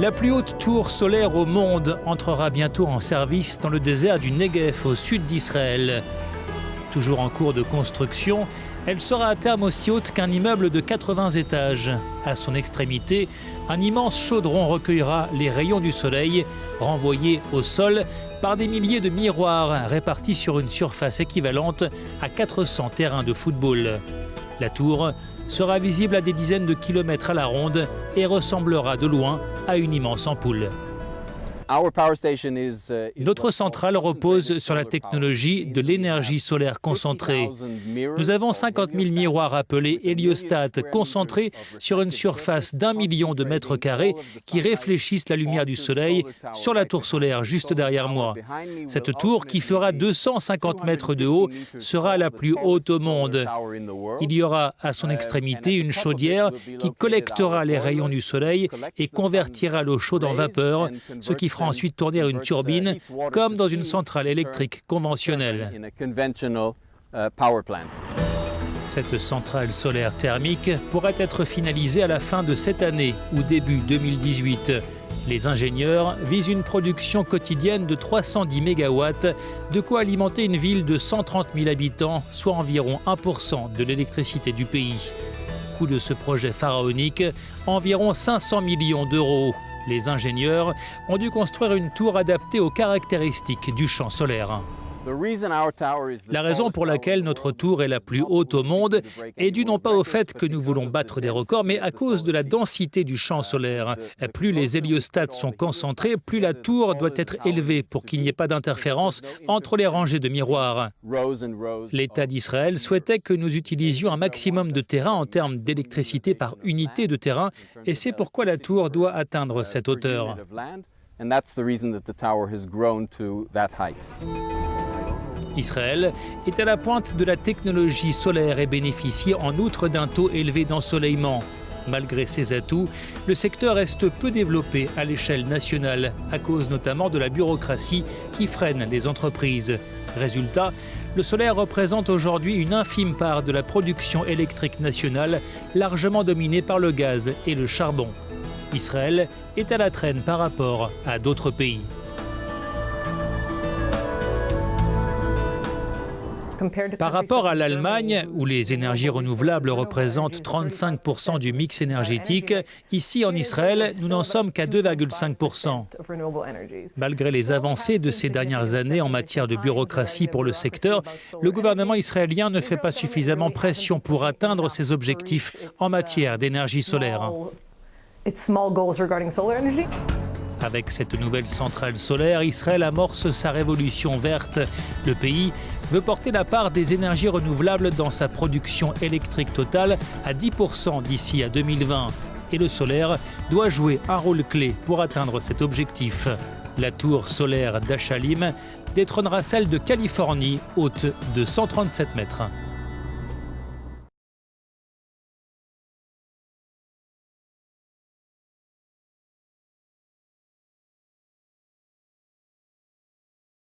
La plus haute tour solaire au monde entrera bientôt en service dans le désert du Negev au sud d'Israël. Toujours en cours de construction, elle sera à terme aussi haute qu'un immeuble de 80 étages. À son extrémité, un immense chaudron recueillera les rayons du soleil, renvoyés au sol par des milliers de miroirs répartis sur une surface équivalente à 400 terrains de football. La tour sera visible à des dizaines de kilomètres à la ronde et ressemblera de loin à une immense ampoule. Notre centrale repose sur la technologie de l'énergie solaire concentrée. Nous avons 50 000 miroirs appelés héliostats concentrés sur une surface d'1 million de mètres carrés qui réfléchissent la lumière du soleil sur la tour solaire juste derrière moi. Cette tour, qui fera 250 mètres de haut, sera la plus haute au monde. Il y aura à son extrémité une chaudière qui collectera les rayons du soleil et convertira l'eau chaude en vapeur, ce qui fera ensuite tourner une turbine, comme dans une centrale électrique conventionnelle. Cette centrale solaire thermique pourrait être finalisée à la fin de cette année ou début 2018. Les ingénieurs visent une production quotidienne de 310 MW, de quoi alimenter une ville de 130 000 habitants, soit environ 1% de l'électricité du pays. Coût de ce projet pharaonique, environ 500 millions d'euros. Les ingénieurs ont dû construire une tour adaptée aux caractéristiques du champ solaire. La raison pour laquelle notre tour est la plus haute au monde est due non pas au fait que nous voulons battre des records, mais à cause de la densité du champ solaire. Plus les héliostats sont concentrés, plus la tour doit être élevée pour qu'il n'y ait pas d'interférence entre les rangées de miroirs. L'État d'Israël souhaitait que nous utilisions un maximum de terrain en termes d'électricité par unité de terrain, et c'est pourquoi la tour doit atteindre cette hauteur. Israël est à la pointe de la technologie solaire et bénéficie en outre d'un taux élevé d'ensoleillement. Malgré ses atouts, le secteur reste peu développé à l'échelle nationale, à cause notamment de la bureaucratie qui freine les entreprises. Résultat, le solaire représente aujourd'hui une infime part de la production électrique nationale, largement dominée par le gaz et le charbon. Israël est à la traîne par rapport à d'autres pays. Par rapport à l'Allemagne, où les énergies renouvelables représentent 35% du mix énergétique, ici en Israël, nous n'en sommes qu'à 2,5%. Malgré les avancées de ces dernières années en matière de bureaucratie pour le secteur, le gouvernement israélien ne fait pas suffisamment pression pour atteindre ses objectifs en matière d'énergie solaire. Avec cette nouvelle centrale solaire, Israël amorce sa révolution verte. Le pays veut porter la part des énergies renouvelables dans sa production électrique totale à 10% d'ici à 2020. Et le solaire doit jouer un rôle clé pour atteindre cet objectif. La tour solaire d'Achalim détrônera celle de Californie, haute de 137 mètres.